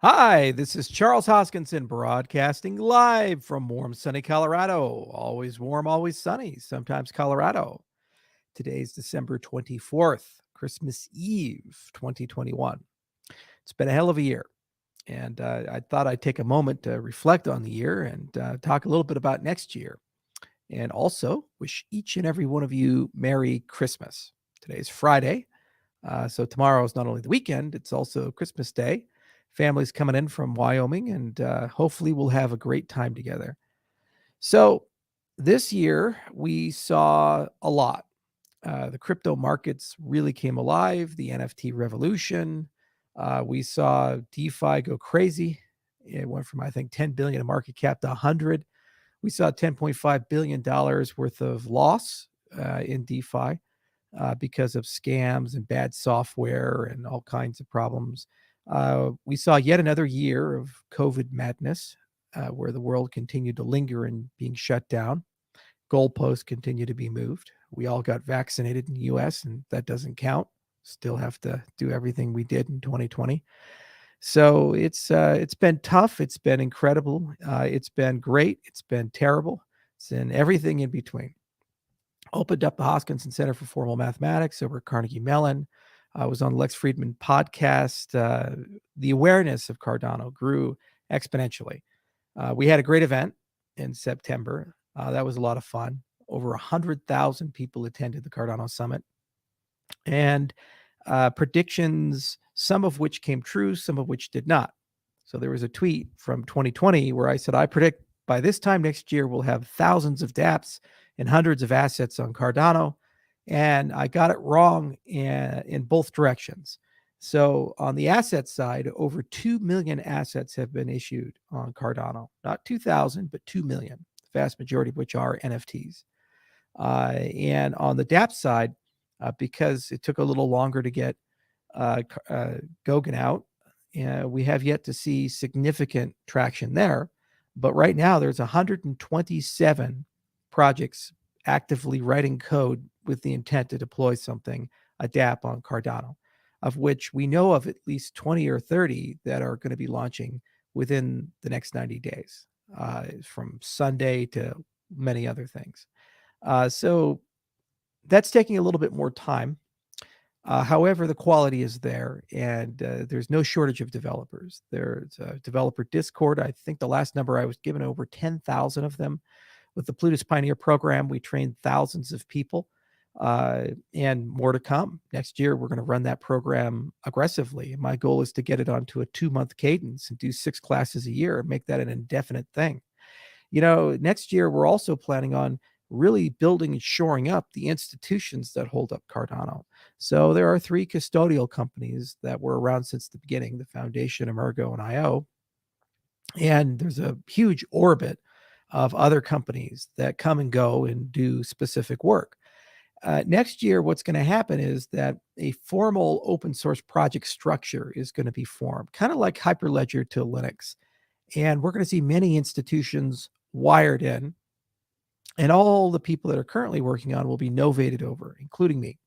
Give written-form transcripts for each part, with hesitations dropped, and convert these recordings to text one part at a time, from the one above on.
Hi, this is Charles Hoskinson broadcasting live from warm, sunny Colorado. Always warm, always sunny, sometimes Colorado. Today's December 24th, Christmas Eve, 2021. It's been a hell of a year. And I thought I'd take a moment to reflect on the year and talk a little bit about next year. And also wish each and every one of you Merry Christmas. Today's Friday. So tomorrow is not only the weekend, it's also Christmas Day. Families coming in from Wyoming, and hopefully we'll have a great time together. So this year we saw a lot. The crypto markets really came alive, the NFT revolution. We saw DeFi go crazy. It went from, I think, 10 billion in market cap to 100. We saw $10.5 billion worth of loss in DeFi because of scams and bad software and all kinds of problems. We saw yet another year of COVID madness where the world continued to linger in being shut down. Goalposts continue to be moved. We all got vaccinated in the US, and that doesn't count. Still have to do everything we did in 2020. So it's been tough. It's been incredible. It's been great. It's been terrible. It's in everything in between. Opened up the Hoskinson Center for Formal Mathematics over at Carnegie Mellon. I was on Lex Friedman podcast. The awareness of Cardano grew exponentially. We had a great event in September. That was a lot of fun. Over 100,000 people attended the Cardano Summit. And predictions, some of which came true, some of which did not. So there was a tweet from 2020 where I said, I predict by this time next year, we'll have thousands of dApps and hundreds of assets on Cardano. And I got it wrong in both directions. So on the asset side, over 2 million assets have been issued on Cardano. Not 2,000, but 2 million, the vast majority of which are NFTs. And on the dApp side, because it took a little longer to get Goguen out, we have yet to see significant traction there. But right now, there's 127 projects actively writing code with the intent to deploy something, a dApp on Cardano, of which we know of at least 20 or 30 that are going to be launching within the next 90 days, from Sunday to many other things. So that's taking a little bit more time. However, the quality is there, and there's no shortage of developers. There's a developer Discord. I think the last number I was given, over 10,000 of them. With the Plutus Pioneer program, we trained thousands of people, and more to come. Next year, we're going to run that program aggressively. My goal is to get it onto a 2-month cadence and do 6 classes a year and make that an indefinite thing. Next year, we're also planning on really building and shoring up the institutions that hold up Cardano. So there are 3 custodial companies that were around since the beginning, the Foundation, Emergo, and IO. And there's a huge orbit of other companies that come and go and do specific work. Next year, what's going to happen is that a formal open source project structure is going to be formed, kind of like Hyperledger to Linux. And we're going to see many institutions wired in, and all the people that are currently working on will be novated over, including me.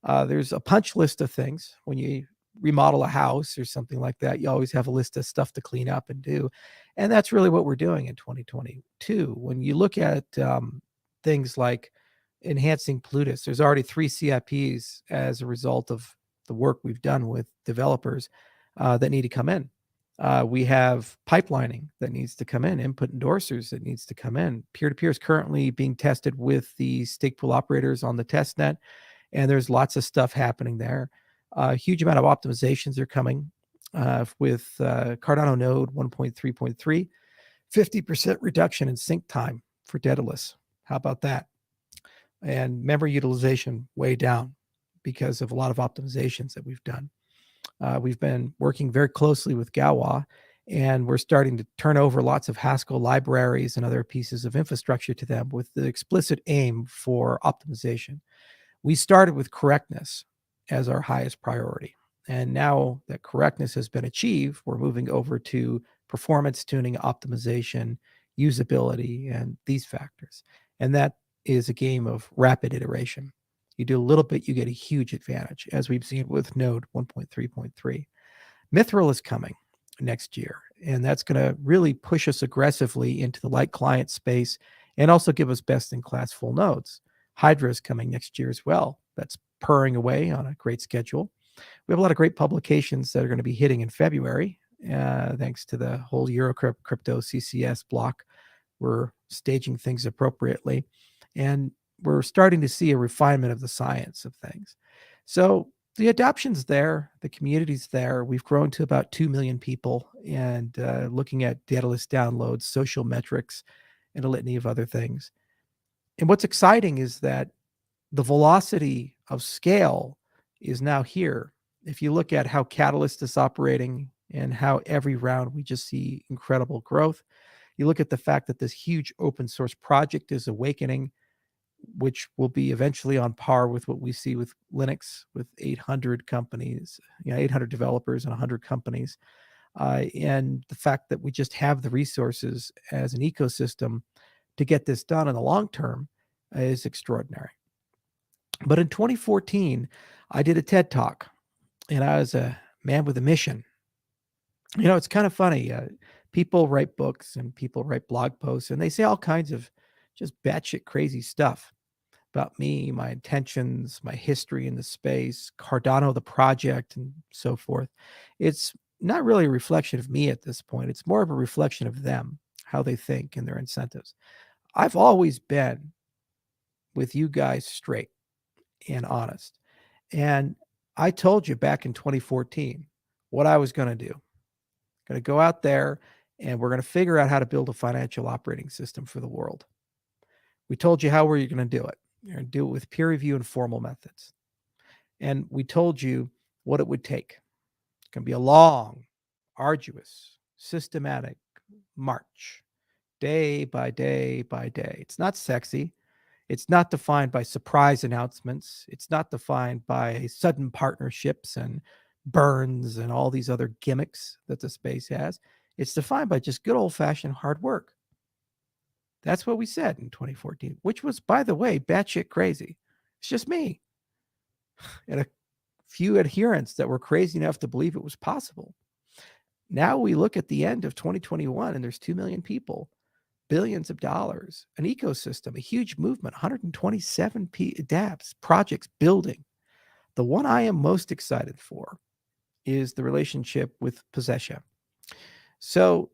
There's a punch list of things. When you remodel a house or something like that, you always have a list of stuff to clean up and do. And that's really what we're doing in 2022. When you look at things like enhancing Plutus, there's already 3 CIPs as a result of the work we've done with developers that need to come in. We have pipelining that needs to come in, input endorsers that needs to come in. Peer-to-peer is currently being tested with the stake pool operators on the test net, and there's lots of stuff happening there. A huge amount of optimizations are coming with Cardano node 1.3.3, 50% reduction in sync time for Daedalus. How about that? And memory utilization way down because of a lot of optimizations that we've done. We've been working very closely with Gawa, and we're starting to turn over lots of Haskell libraries and other pieces of infrastructure to them with the explicit aim for optimization. We started with correctness as our highest priority. And now that correctness has been achieved, we're moving over to performance tuning, optimization, usability, and these factors. And that is a game of rapid iteration. You do a little bit, you get a huge advantage, as we've seen with Node 1.3.3. Mithril is coming. next year. And that's going to really push us aggressively into the light client space and also give us best-in-class full nodes. Hydra is coming next year as well. That's purring away on a great schedule. We have a lot of great publications that are going to be hitting in February, thanks to the whole Eurocrypto CCS block. We're staging things appropriately, and we're starting to see a refinement of the science of things. So the adoption's there, the community's there. We've grown to about 2 million people, and looking at dataless downloads, social metrics, and a litany of other things. And what's exciting is that the velocity of scale is now here. If you look at how Catalyst is operating and how every round we just see incredible growth, you look at the fact that this huge open source project is awakening, which will be eventually on par with what we see with Linux, with 800 companies, 800 developers and 100 companies. And the fact that we just have the resources as an ecosystem to get this done in the long term is extraordinary. But in 2014, I did a TED Talk, and I was a man with a mission. It's kind of funny. People write books and people write blog posts, and they say all kinds of just batshit crazy stuff about me, my intentions, my history in the space, Cardano, the project, and so forth. It's not really a reflection of me at this point. It's more of a reflection of them, how they think and their incentives. I've always been with you guys straight and honest. And I told you back in 2014 what I was going to do. Going to go out there and we're going to figure out how to build a financial operating system for the world. We told you how were you going to do it. You're going to do it with peer review and formal methods. And we told you what it would take. It's going to be a long, arduous, systematic march, day by day by day. It's not sexy. It's not defined by surprise announcements. It's not defined by sudden partnerships and burns and all these other gimmicks that the space has. It's defined by just good old-fashioned hard work. That's what we said in 2014, which was, by the way, batshit crazy. It's just me and a few adherents that were crazy enough to believe it was possible. Now we look at the end of 2021 and there's 2 million people, billions of dollars, an ecosystem, a huge movement, 127 dApps, projects building. The one I am most excited for is the relationship with Possession. So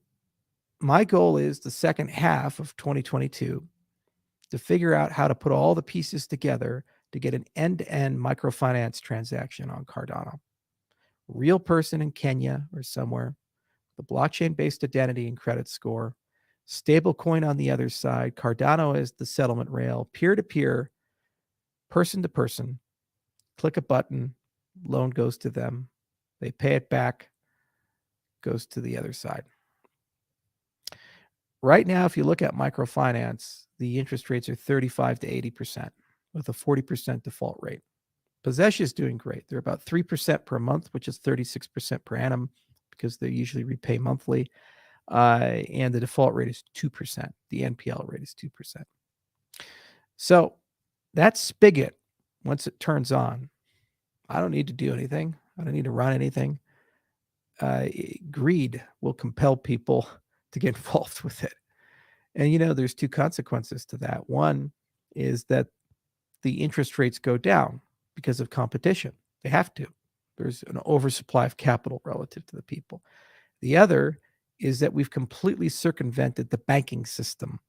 my goal is the second half of 2022 to figure out how to put all the pieces together to get an end-to-end microfinance transaction on Cardano. Real person in Kenya or somewhere, the blockchain-based identity and credit score, stablecoin on the other side, Cardano is the settlement rail, peer-to-peer, person-to-person, click a button, loan goes to them, they pay it back, goes to the other side. Right now, if you look at microfinance, the interest rates are 35 to 80% with a 40% default rate. Possession is doing great. They're about 3% per month, which is 36% per annum because they usually repay monthly. And the default rate is 2%. The NPL rate is 2%. So that spigot, once it turns on, I don't need to do anything. I don't need to run anything. Greed will compel people to get involved with it. And, there's two consequences to that. One is that the interest rates go down because of competition. They have to. There's an oversupply of capital relative to the people. The other is that we've completely circumvented the banking system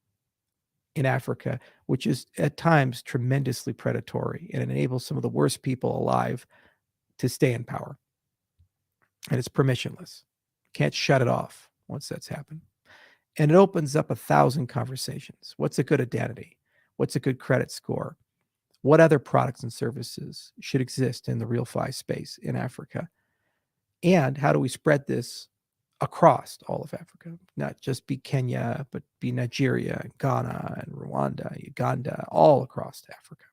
in Africa, which is at times tremendously predatory and it enables some of the worst people alive to stay in power. And it's permissionless. Can't shut it off once that's happened. And it opens up 1,000 conversations. What's a good identity? What's a good credit score? What other products and services should exist in the realFi space in Africa? And how do we spread this across all of Africa? Not just be Kenya, but be Nigeria, and Ghana, and Rwanda, Uganda, all across Africa.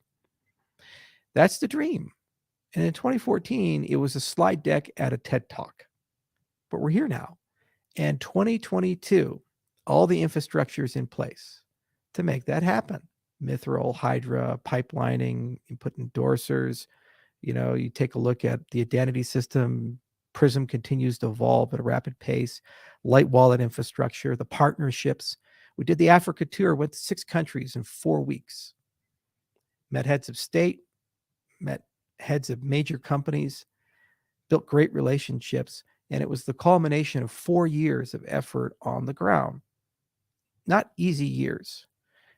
That's the dream. And in 2014, it was a slide deck at a TED Talk. But we're here now. And 2022, all the infrastructure is in place to make that happen. Mithril, Hydra, pipelining, you put endorsers, you take a look at the identity system, Prism continues to evolve at a rapid pace. Light wallet infrastructure, the partnerships. We did the Africa tour, went to 6 countries in 4 weeks. Met heads of state, met heads of major companies, built great relationships, and it was the culmination of 4 years of effort on the ground. Not easy years.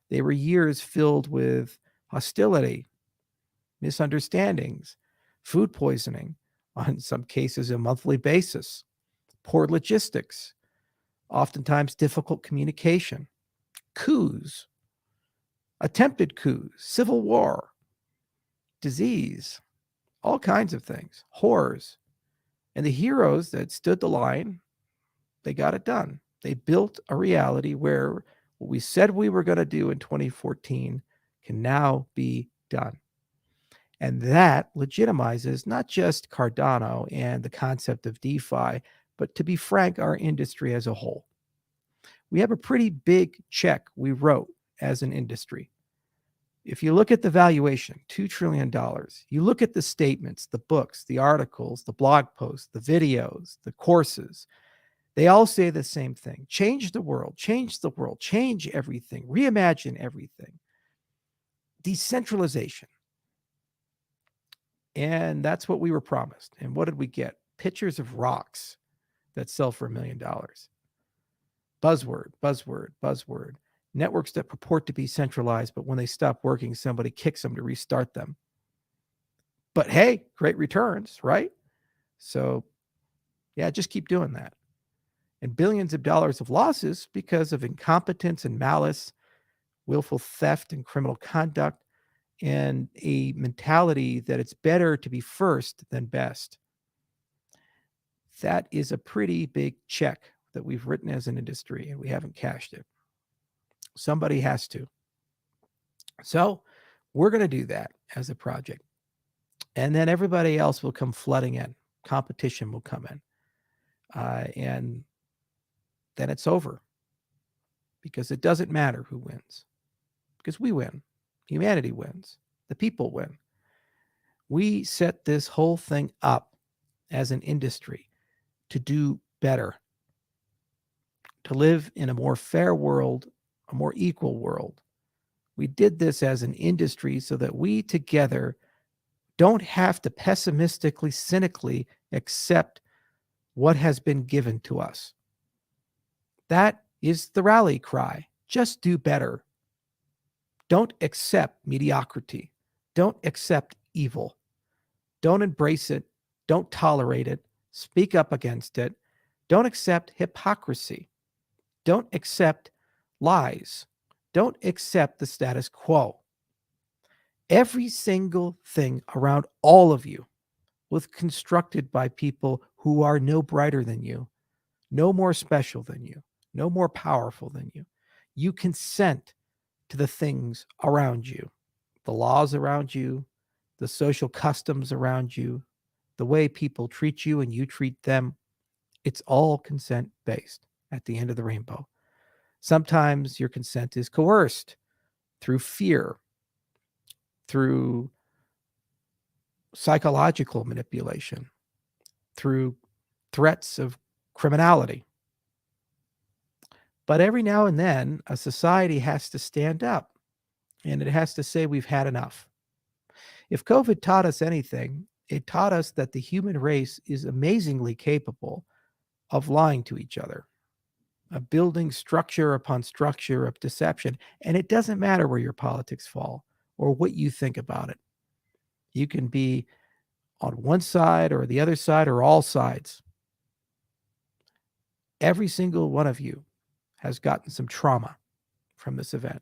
They were years filled with hostility, misunderstandings, food poisoning, on some cases a monthly basis, poor logistics, oftentimes difficult communication, coups, attempted coups, civil war, disease, all kinds of things, horrors. And the heroes that stood the line, they got it done. They built a reality where what we said we were going to do in 2014 can now be done. And that legitimizes not just Cardano and the concept of DeFi, but to be frank, our industry as a whole. We have a pretty big check we wrote as an industry. If you look at the valuation, $2 trillion, you look at the statements, the books, the articles, the blog posts, the videos, the courses, they all say the same thing. Change the world, change everything, reimagine everything. Decentralization. And that's what we were promised. And what did we get? Pictures of rocks that sell for $1 million. Buzzword, buzzword, buzzword. Networks that purport to be centralized, but when they stop working, somebody kicks them to restart them. But hey, great returns, right? So yeah, just keep doing that. And billions of dollars of losses because of incompetence and malice, willful theft and criminal conduct, and a mentality that it's better to be first than best. That is a pretty big check that we've written as an industry, and we haven't cashed it. Somebody has to. So we're going to do that as a project. And then everybody else will come flooding in. Competition will come in. And then it's over. Because it doesn't matter who wins. Because we win. Humanity wins. The people win. We set this whole thing up as an industry to do better, to live in a more fair world, a more equal world. We did this as an industry so that we together don't have to pessimistically, cynically accept what has been given to us. That is the rally cry. Just do better. Don't accept mediocrity. Don't accept evil. Don't embrace it. Don't tolerate it. Speak up against it. Don't accept hypocrisy. Don't accept lies. Don't accept the status quo. Every single thing around all of you was constructed by people who are no brighter than you, no more special than you, no more powerful than you. You consent to the things around you, the laws around you, the social customs around you, the way people treat you and you treat them. It's all consent based at the end of the rainbow. Sometimes your consent is coerced through fear, through psychological manipulation, through threats of criminality. But every now and then, a society has to stand up and it has to say we've had enough. If COVID taught us anything, it taught us that the human race is amazingly capable of lying to each other, of building structure upon structure of deception. And it doesn't matter where your politics fall or what you think about it. You can be on one side or the other side or all sides. Every single one of you has gotten some trauma from this event.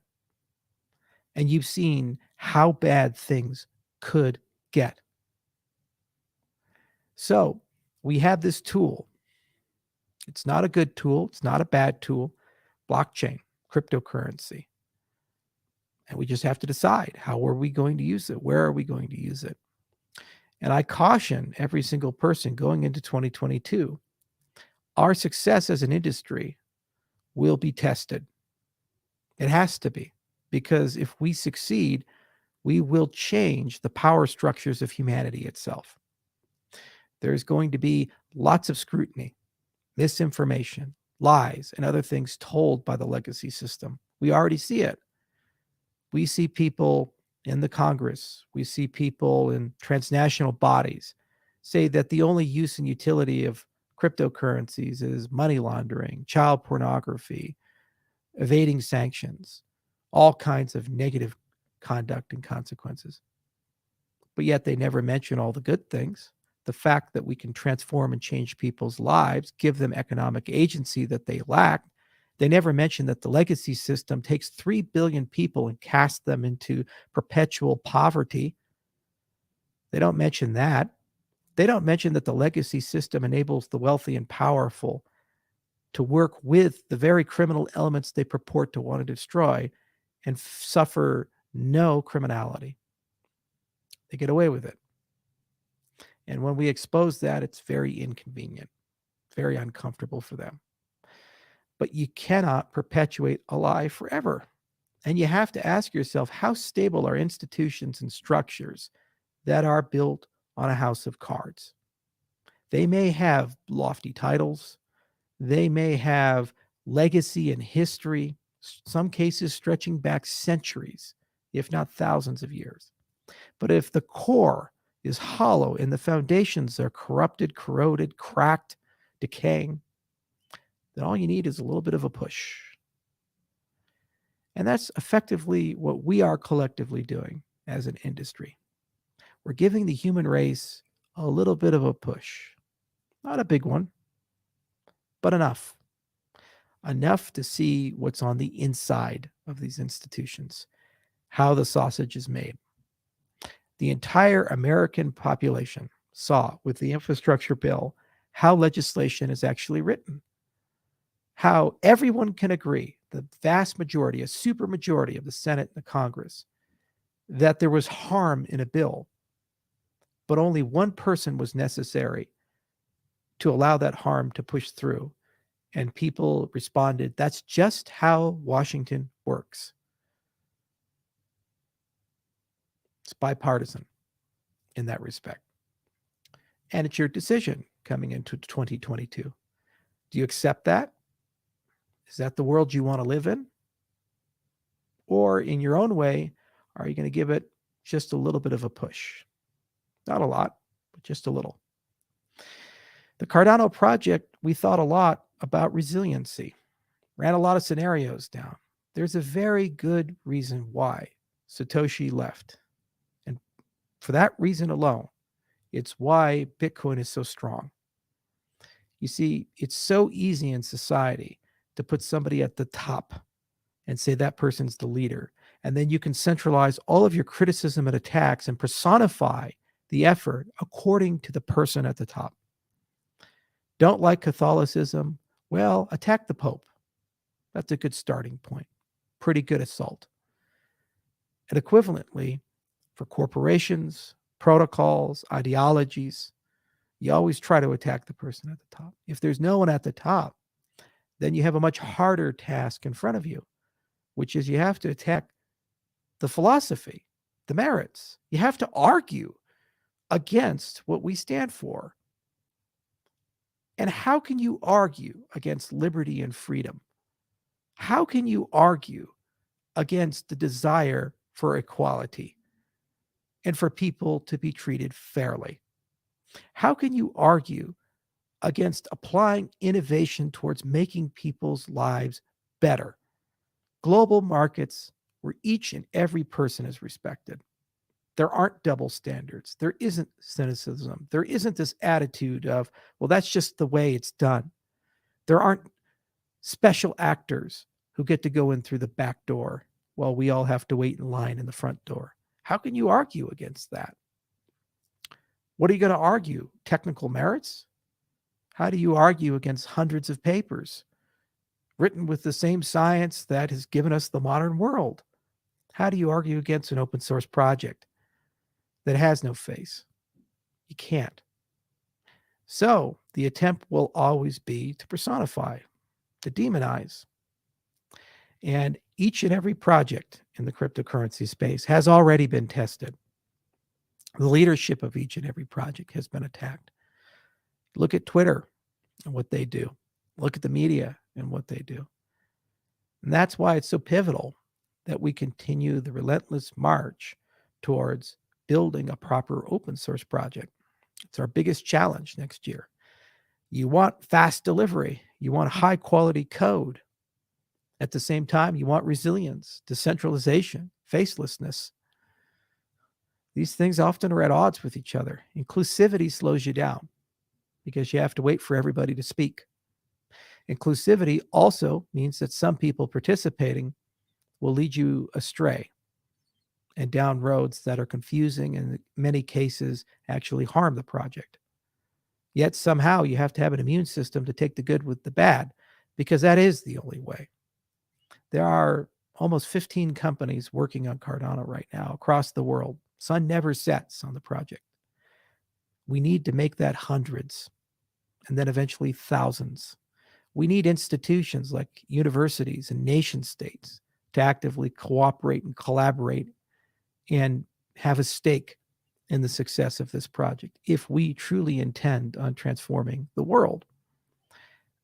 And you've seen how bad things could get. So we have this tool. It's not a good tool. It's not a bad tool. Blockchain, cryptocurrency. And we just have to decide, how are we going to use it? Where are we going to use it? And I caution every single person going into 2022, our success as an industry will be tested. It has to be, because if we succeed, we will change the power structures of humanity itself. There's going to be lots of scrutiny, misinformation, lies, and other things told by the legacy system. We already see it. We see people in the Congress, we see people in transnational bodies say that the only use and utility of cryptocurrencies is money laundering, child pornography, evading sanctions, all kinds of negative conduct and consequences. But yet they never mention all the good things. The fact that we can transform and change people's lives, give them economic agency that they lack. They never mention that the legacy system takes 3 billion people and casts them into perpetual poverty. They don't mention that. They don't mention that the legacy system enables the wealthy and powerful to work with the very criminal elements they purport to want to destroy and suffer no criminality. They get away with it. And when we expose that, it's very inconvenient, very uncomfortable for them. But you cannot perpetuate a lie forever. And you have to ask yourself, how stable are institutions and structures that are built on a house of cards? They may have lofty titles. They may have legacy and history, some cases stretching back centuries, if not thousands of years. But if the core is hollow and the foundations are corrupted, corroded, cracked, decaying, then all you need is a little bit of a push. And that's effectively what we are collectively doing as an industry. We're giving the human race a little bit of a push. Not a big one, but enough. Enough to see what's on the inside of these institutions, how the sausage is made. The entire American population saw with the infrastructure bill how legislation is actually written, how everyone can agree, the vast majority, a super majority of the Senate and the Congress, that there was harm in a bill, but only one person was necessary to allow that harm to push through. And people responded, that's just how Washington works. It's bipartisan in that respect. And it's your decision coming into 2022. Do you accept that? Is that the world you want to live in? Or in your own way, are you going to give it just a little bit of a push? Not a lot, but just a little. The Cardano project, we thought a lot about resiliency, ran a lot of scenarios down. There's a very good reason why Satoshi left. And for that reason alone, it's why Bitcoin is so strong. You see, it's so easy in society to put somebody at the top and say that person's the leader. And then you can centralize all of your criticism and attacks and personify the effort according to the person at the top. Don't like Catholicism? Well, attack the Pope. That's a good starting point. Pretty good assault. And equivalently, for corporations, protocols, ideologies, you always try to attack the person at the top. If there's no one at the top, then you have a much harder task in front of you, which is you have to attack the philosophy, the merits. You have to argue against what we stand for. And how can you argue against liberty and freedom? How can you argue against the desire for equality and for people to be treated fairly? How can you argue against applying innovation towards making people's lives better? Global markets where each and every person is respected. There aren't double standards. There isn't cynicism. There isn't this attitude of, well, that's just the way it's done. There aren't special actors who get to go in through the back door while we all have to wait in line in the front door. How can you argue against that? What are you going to argue? Technical merits? How do you argue against hundreds of papers written with the same science that has given us the modern world? How do you argue against an open source project that has no face? You can't. So the attempt will always be to personify, to demonize. And each and every project in the cryptocurrency space has already been tested. The leadership of each and every project has been attacked. Look at Twitter and what they do. Look at the media and what they do. And that's why it's so pivotal that we continue the relentless march towards building a proper open source project. It's our biggest challenge next year. You want fast delivery. You want high quality code. At the same time, you want resilience, decentralization, facelessness. These things often are at odds with each other. Inclusivity slows you down because you have to wait for everybody to speak. Inclusivity also means that some people participating will lead you astray and down roads that are confusing and in many cases actually harm the project. Yet somehow you have to have an immune system to take the good with the bad because that is the only way. There are almost 15 companies working on Cardano right now across the world. Sun never sets on the project. We need to make that hundreds and then eventually thousands. We need institutions like universities and nation states to actively cooperate and collaborate and have a stake in the success of this project if we truly intend on transforming the world.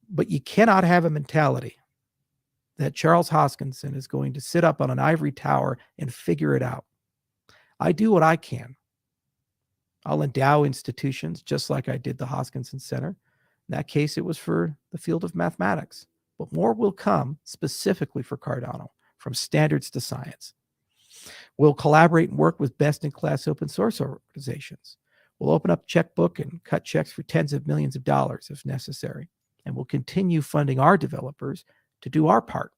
But you cannot have a mentality that Charles Hoskinson is going to sit up on an ivory tower and figure it out. I do what I can. I'll endow institutions just like I did the Hoskinson Center. In that case, it was for the field of mathematics. But more will come specifically for Cardano, from standards to science. We'll collaborate and work with best-in-class open source organizations. We'll open up a checkbook and cut checks for tens of millions of dollars if necessary. And we'll continue funding our developers to do our part.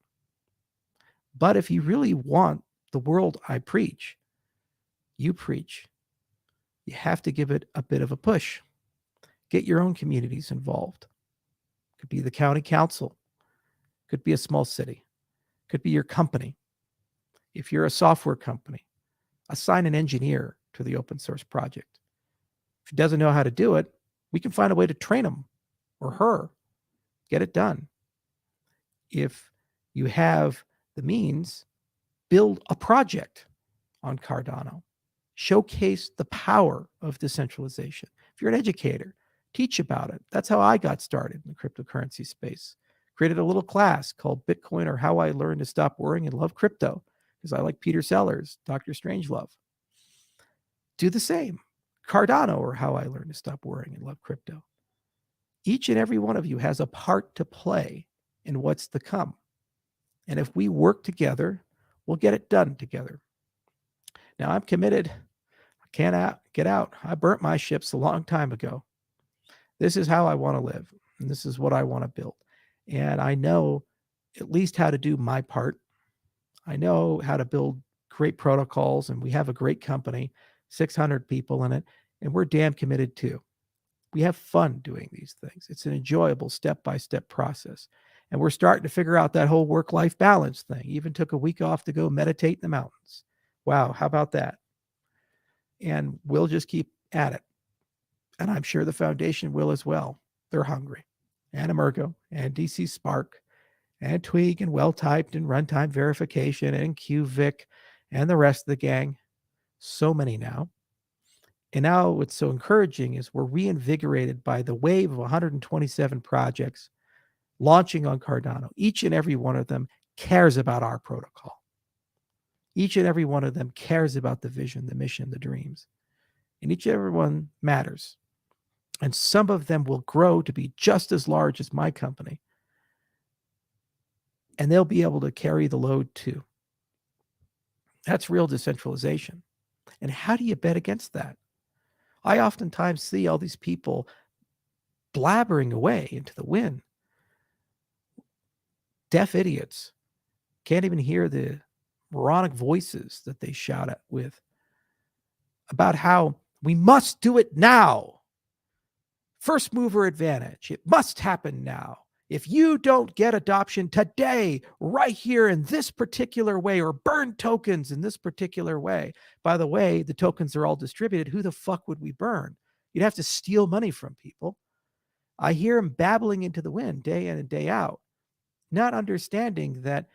But if you really want the world I preach, you preach, you have to give it a bit of a push. Get your own communities involved. Could be the county council, could be a small city, could be your company. If you're a software company, assign an engineer to the open source project. If he doesn't know how to do it, we can find a way to train him or her, get it done. If you have the means, build a project on Cardano. Showcase the power of decentralization. If you're an educator, teach about it. That's how I got started in the cryptocurrency space. Created a little class called Bitcoin or How I Learned to Stop Worrying and Love Crypto because I like Peter Sellers, Dr. Strangelove. Do the same. Cardano or How I Learned to Stop Worrying and Love Crypto. Each and every one of you has a part to play in what's to come. And if we work together, we'll get it done together. Now, I'm committed. I can't get out. I burnt my ships a long time ago. This is how I want to live, and this is what I want to build. And I know at least how to do my part. I know how to build great protocols, and we have a great company, 600 people in it, and we're damn committed too. We have fun doing these things. It's an enjoyable step-by-step process. And we're starting to figure out that whole work-life balance thing. Even took a week off to go meditate in the mountains. Wow, how about that? And we'll just keep at it. And I'm sure the foundation will as well. They're hungry. And Emergo and DC Spark and Twig and Well-Typed and Runtime Verification and QVic and the rest of the gang. So many now. And now what's so encouraging is we're reinvigorated by the wave of 127 projects launching on Cardano. Each and every one of them cares about our protocol. Each and every one of them cares about the vision, the mission, the dreams. And each and every one matters. And some of them will grow to be just as large as my company. And they'll be able to carry the load too. That's real decentralization. And how do you bet against that? I oftentimes see all these people blabbering away into the wind. Deaf idiots can't even hear the moronic voices that they shout at with about how we must do it now. First mover advantage. It must happen now. If you don't get adoption today, right here in this particular way, or burn tokens in this particular way. By the way, the tokens are all distributed. Who the fuck would we burn? You'd have to steal money from people. I hear them babbling into the wind day in and day out, not understanding that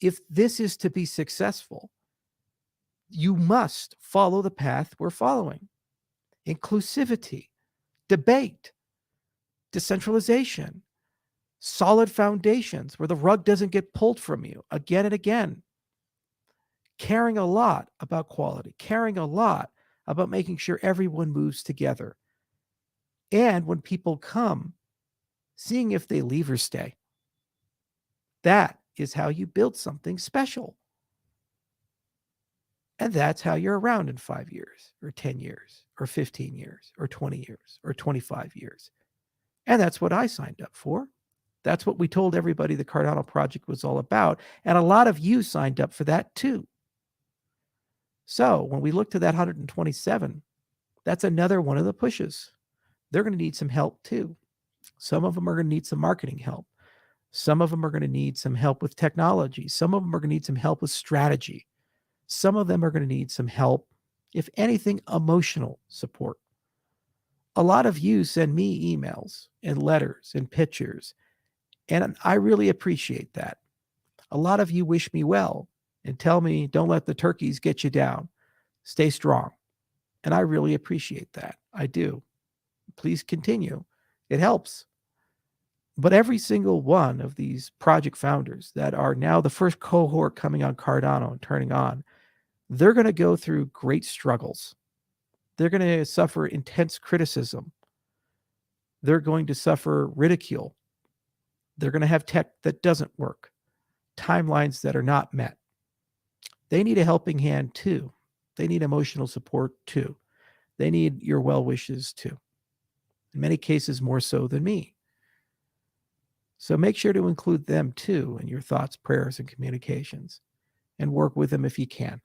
if this is to be successful, you must follow the path we're following. Inclusivity, debate, decentralization, solid foundations where the rug doesn't get pulled from you again and again, caring a lot about quality, caring a lot about making sure everyone moves together. And when people come, seeing if they leave or stay. That is how you build something special. And that's how you're around in 5 years or 10 years or 15 years or 20 years or 25 years. And that's what I signed up for. That's what we told everybody the Cardano project was all about. And a lot of you signed up for that too. So when we look to that 127, that's another one of the pushes. They're going to need some help too. Some of them are going to need some marketing help. Some of them are going to need some help with technology. Some of them are going to need some help with strategy. Some of them are going to need some help, if anything, emotional support. A lot of you send me emails and letters and pictures, and I really appreciate that. A lot of you wish me well and tell me, don't let the turkeys get you down. Stay strong. And I really appreciate that. I do. Please continue. It helps. But every single one of these project founders that are now the first cohort coming on Cardano and turning on, they're going to go through great struggles. They're going to suffer intense criticism. They're going to suffer ridicule. They're going to have tech that doesn't work, timelines that are not met. They need a helping hand too. They need emotional support too. They need your well wishes too. In many cases, more so than me. So make sure to include them too in your thoughts, prayers, and communications, and work with them if you can.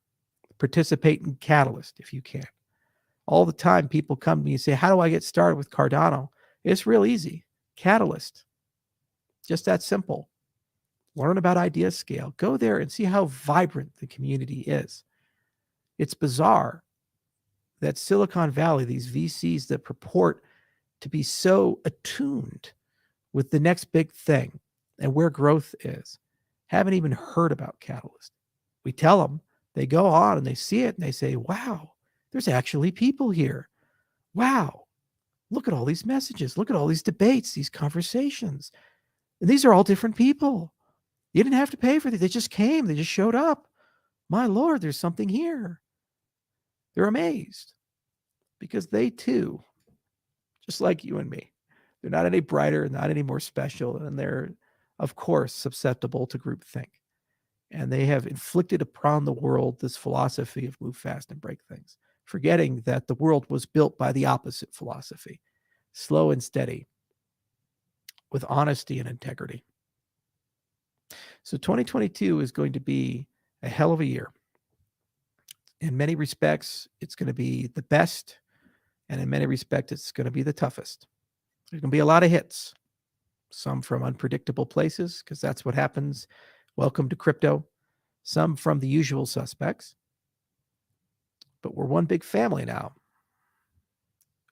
Participate in Catalyst if you can. All the time, people come to me and say, how do I get started with Cardano? It's real easy. Catalyst. Just that simple. Learn about idea scale. Go there and see how vibrant the community is. It's bizarre that Silicon Valley, these VCs that purport to be so attuned with the next big thing and where growth is, haven't even heard about Catalyst. We tell them, they go on and they see it and they say, wow, there's actually people here. Wow, look at all these messages. Look at all these debates, these conversations. And these are all different people. You didn't have to pay for these. They just came. They just showed up. My Lord, there's something here. They're amazed because they too, just like you and me, they're not any brighter, not any more special, and they're, of course, susceptible to groupthink. And they have inflicted upon the world this philosophy of move fast and break things, forgetting that the world was built by the opposite philosophy, slow and steady, with honesty and integrity. So 2022 is going to be a hell of a year. In many respects, it's going to be the best, and in many respects, it's going to be the toughest. There's going to be a lot of hits, some from unpredictable places, because that's what happens. Welcome to crypto. Some from the usual suspects. But we're one big family now.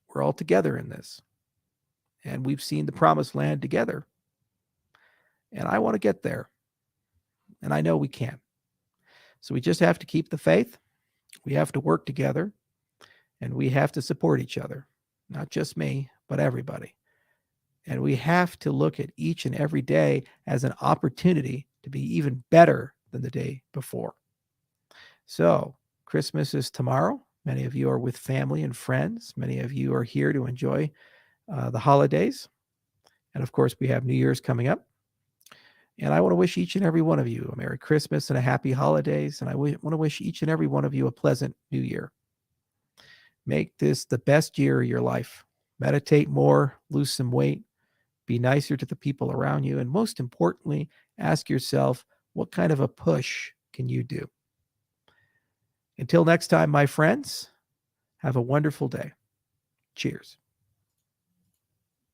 We're all together in this. And we've seen the promised land together. And I want to get there. And I know we can. So we just have to keep the faith. We have to work together. And we have to support each other. Not just me, but everybody. And we have to look at each and every day as an opportunity to be even better than the day before. So Christmas is tomorrow. Many of you are with family and friends. Many of you are here to enjoy the holidays. And of course, we have New Year's coming up. And I want to wish each and every one of you a Merry Christmas and a Happy Holidays. And I want to wish each and every one of you a pleasant New Year. Make this the best year of your life. Meditate more, lose some weight, be nicer to the people around you. And most importantly, ask yourself, what kind of a push can you do? Until next time, my friends, have a wonderful day. Cheers.